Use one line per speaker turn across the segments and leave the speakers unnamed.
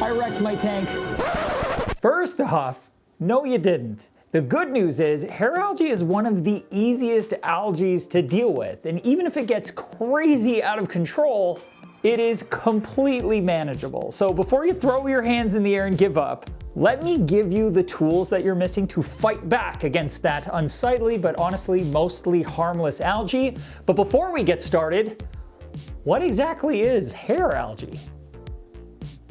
I wrecked my tank. First off, no you didn't. The good news is hair algae is one of the easiest algae to deal with, and even if it gets crazy out of control, it is completely manageable. So before you throw your hands in the air and give up, let me give you the tools that you're missing to fight back against that unsightly but honestly mostly harmless algae. But before we get started, what exactly is hair algae?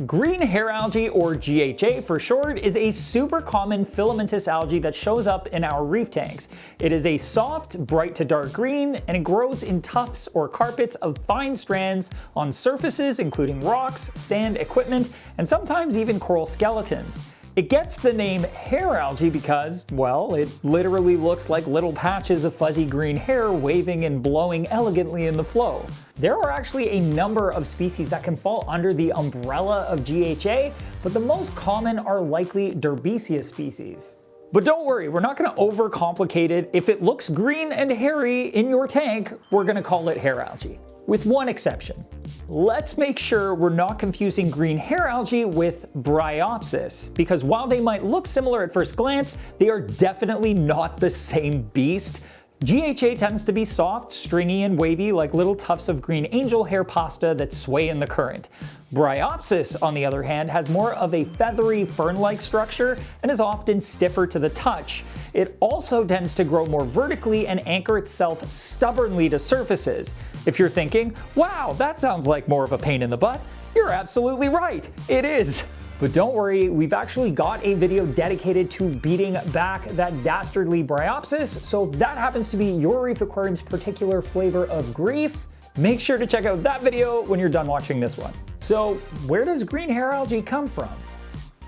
Green hair algae, or GHA for short, is a super common filamentous algae that shows up in our reef tanks. It is a soft, bright to dark green, and it grows in tufts or carpets of fine strands on surfaces including rocks, sand, equipment, and sometimes even coral skeletons. It gets the name hair algae because, well, it literally looks like little patches of fuzzy green hair waving and blowing elegantly in the flow. There are actually a number of species that can fall under the umbrella of GHA, but the most common are likely Derbesia species. But don't worry, we're not going to overcomplicate it. If it looks green and hairy in your tank, we're going to call it hair algae. With one exception. Let's make sure we're not confusing green hair algae with Bryopsis, because while they might look similar at first glance, they are definitely not the same beast. GHA tends to be soft, stringy, and wavy like little tufts of green angel hair pasta that sway in the current. Bryopsis, on the other hand, has more of a feathery, fern-like structure and is often stiffer to the touch. It also tends to grow more vertically and anchor itself stubbornly to surfaces. If you're thinking, wow, that sounds like more of a pain in the butt, you're absolutely right, it is. But don't worry, we've actually got a video dedicated to beating back that dastardly Bryopsis, so if that happens to be your reef aquarium's particular flavor of grief, make sure to check out that video when you're done watching this one. So where does green hair algae come from?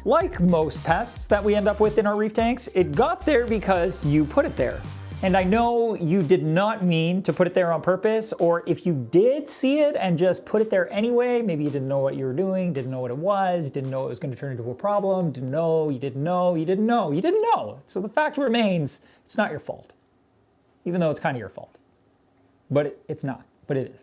Like most pests that we end up with in our reef tanks, it got there because you put it there. And I know you did not mean to put it there on purpose, or if you did see it and just put it there anyway, maybe you didn't know what you were doing, didn't know what it was, didn't know it was going to turn into a problem, didn't know, you didn't know, you didn't know, you didn't know. So the fact remains, it's not your fault. Even though it's kind of your fault. But it's not, but it is.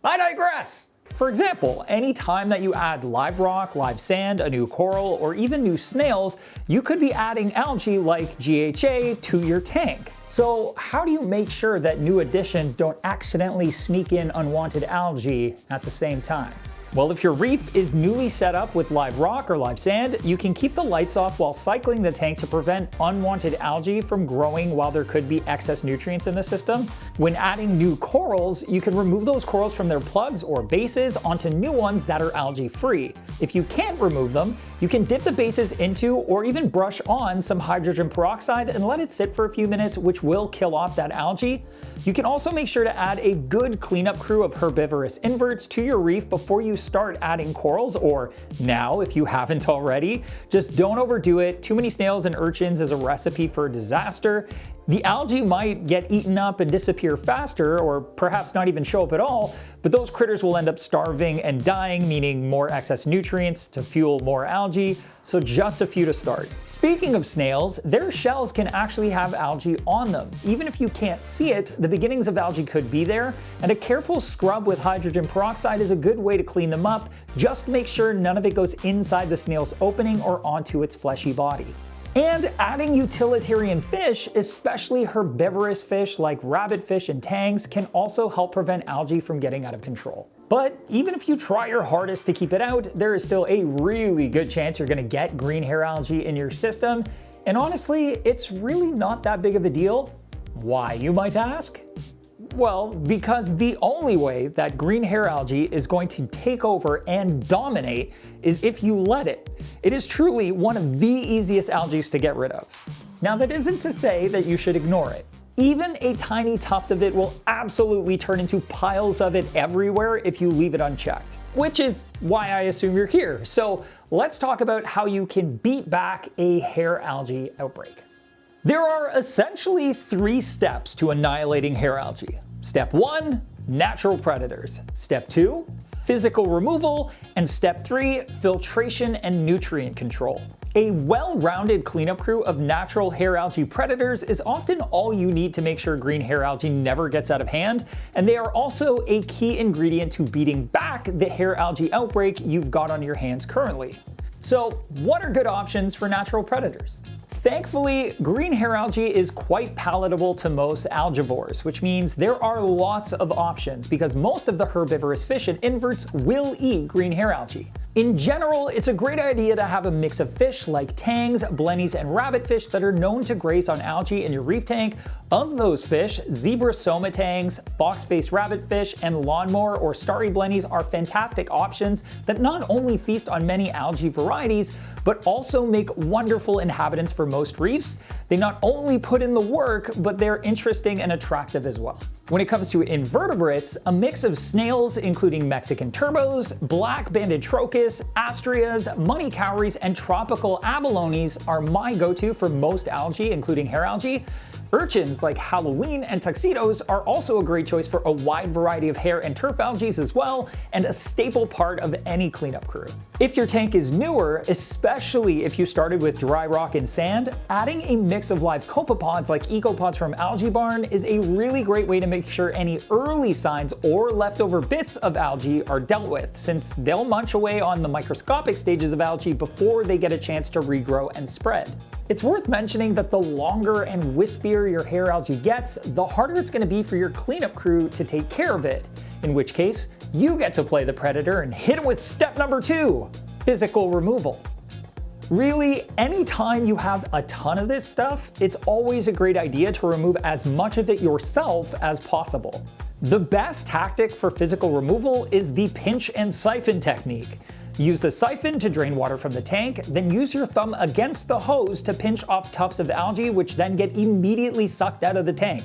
I digress! For example, any time that you add live rock, live sand, a new coral, or even new snails, you could be adding algae like GHA to your tank. So how do you make sure that new additions don't accidentally sneak in unwanted algae at the same time? Well, if your reef is newly set up with live rock or live sand, you can keep the lights off while cycling the tank to prevent unwanted algae from growing while there could be excess nutrients in the system. When adding new corals, you can remove those corals from their plugs or bases onto new ones that are algae-free. If you can't remove them, you can dip the bases into or even brush on some hydrogen peroxide and let it sit for a few minutes, which will kill off that algae. You can also make sure to add a good cleanup crew of herbivorous inverts to your reef before you start adding corals, or now if you haven't already. Just don't overdo it. Too many snails and urchins is a recipe for disaster. The algae might get eaten up and disappear faster, or perhaps not even show up at all, but those critters will end up starving and dying, meaning more excess nutrients to fuel more algae, so just a few to start. Speaking of snails, their shells can actually have algae on them. Even if you can't see it, the beginnings of algae could be there, and a careful scrub with hydrogen peroxide is a good way to clean them up. Just make sure none of it goes inside the snail's opening or onto its fleshy body. And adding utilitarian fish, especially herbivorous fish like rabbitfish and tangs, can also help prevent algae from getting out of control. But even if you try your hardest to keep it out, there is still a really good chance you're going to get green hair algae in your system. And honestly, it's really not that big of a deal. Why, you might ask? Well, because the only way that green hair algae is going to take over and dominate is if you let it. It is truly one of the easiest algae to get rid of. Now, that isn't to say that you should ignore it. Even a tiny tuft of it will absolutely turn into piles of it everywhere if you leave it unchecked. Which is why I assume you're here. So let's talk about how you can beat back a hair algae outbreak. There are essentially 3 steps to annihilating hair algae. Step 1, natural predators. Step 2, physical removal. And step 3, filtration and nutrient control. A well-rounded cleanup crew of natural hair algae predators is often all you need to make sure green hair algae never gets out of hand, and they are also a key ingredient to beating back the hair algae outbreak you've got on your hands currently. So, what are good options for natural predators? Thankfully, green hair algae is quite palatable to most algivores, which means there are lots of options because most of the herbivorous fish and inverts will eat green hair algae. In general, it's a great idea to have a mix of fish like tangs, blennies, and rabbitfish that are known to graze on algae in your reef tank. Of those fish, zebra soma tangs, fox-faced rabbitfish, and lawnmower or starry blennies are fantastic options that not only feast on many algae varieties, but also make wonderful inhabitants for most reefs. They not only put in the work, but they're interesting and attractive as well. When it comes to invertebrates, a mix of snails including Mexican turbos, black-banded trochus, astrias, money cowries, and tropical abalones are my go-to for most algae, including hair algae. Urchins like Halloween and tuxedos are also a great choice for a wide variety of hair and turf algae as well, and a staple part of any cleanup crew. If your tank is newer, especially if you started with dry rock and sand, adding a mix of live copepods like ecopods from Algae Barn is a really great way to make sure any early signs or leftover bits of algae are dealt with, since they'll munch away on the microscopic stages of algae before they get a chance to regrow and spread. It's worth mentioning that the longer and wispier your hair algae gets, the harder it's going to be for your cleanup crew to take care of it, in which case, you get to play the predator and hit him with step number 2, physical removal. Really, anytime you have a ton of this stuff, it's always a great idea to remove as much of it yourself as possible. The best tactic for physical removal is the pinch and siphon technique. Use a siphon to drain water from the tank, then use your thumb against the hose to pinch off tufts of algae which then get immediately sucked out of the tank.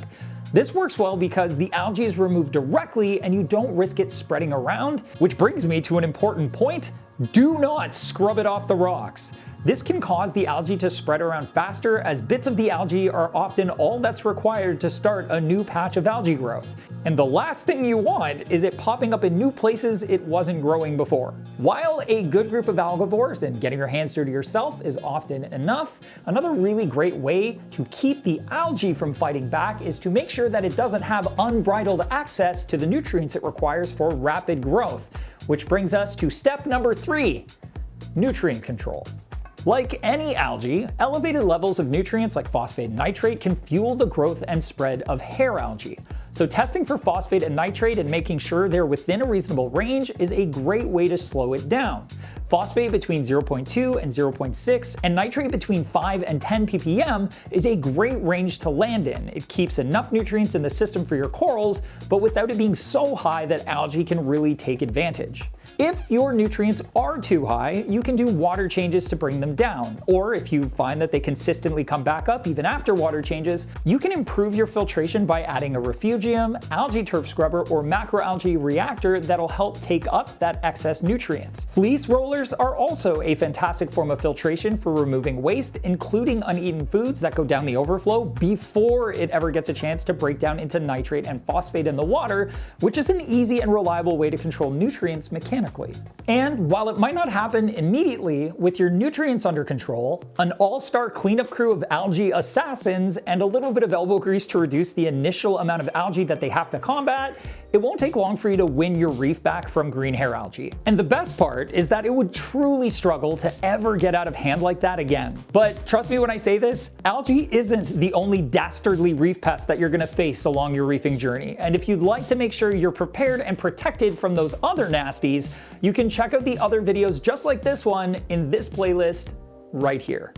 This works well because the algae is removed directly and you don't risk it spreading around, which brings me to an important point: do not scrub it off the rocks. This can cause the algae to spread around faster, as bits of the algae are often all that's required to start a new patch of algae growth. And the last thing you want is it popping up in new places it wasn't growing before. While a good group of algivores and getting your hands dirty yourself is often enough, another really great way to keep the algae from fighting back is to make sure that it doesn't have unbridled access to the nutrients it requires for rapid growth. Which brings us to step number 3, nutrient control. Like any algae, elevated levels of nutrients like phosphate and nitrate can fuel the growth and spread of hair algae. So testing for phosphate and nitrate and making sure they're within a reasonable range is a great way to slow it down. Phosphate between 0.2 and 0.6 and nitrate between 5 and 10 ppm is a great range to land in. It keeps enough nutrients in the system for your corals, but without it being so high that algae can really take advantage. If your nutrients are too high, you can do water changes to bring them down. Or if you find that they consistently come back up even after water changes, you can improve your filtration by adding a refugium, algae turf scrubber, or macroalgae reactor that'll help take up that excess nutrients. Fleece rollers are also a fantastic form of filtration for removing waste, including uneaten foods that go down the overflow before it ever gets a chance to break down into nitrate and phosphate in the water, which is an easy and reliable way to control nutrients mechanically. And while it might not happen immediately, with your nutrients under control, an all-star cleanup crew of algae assassins, and a little bit of elbow grease to reduce the initial amount of algae that they have to combat, it won't take long for you to win your reef back from green hair algae. And the best part is that it would truly struggle to ever get out of hand like that again. But trust me when I say this, algae isn't the only dastardly reef pest that you're gonna face along your reefing journey. And if you'd like to make sure you're prepared and protected from those other nasties, you can check out the other videos just like this one in this playlist right here.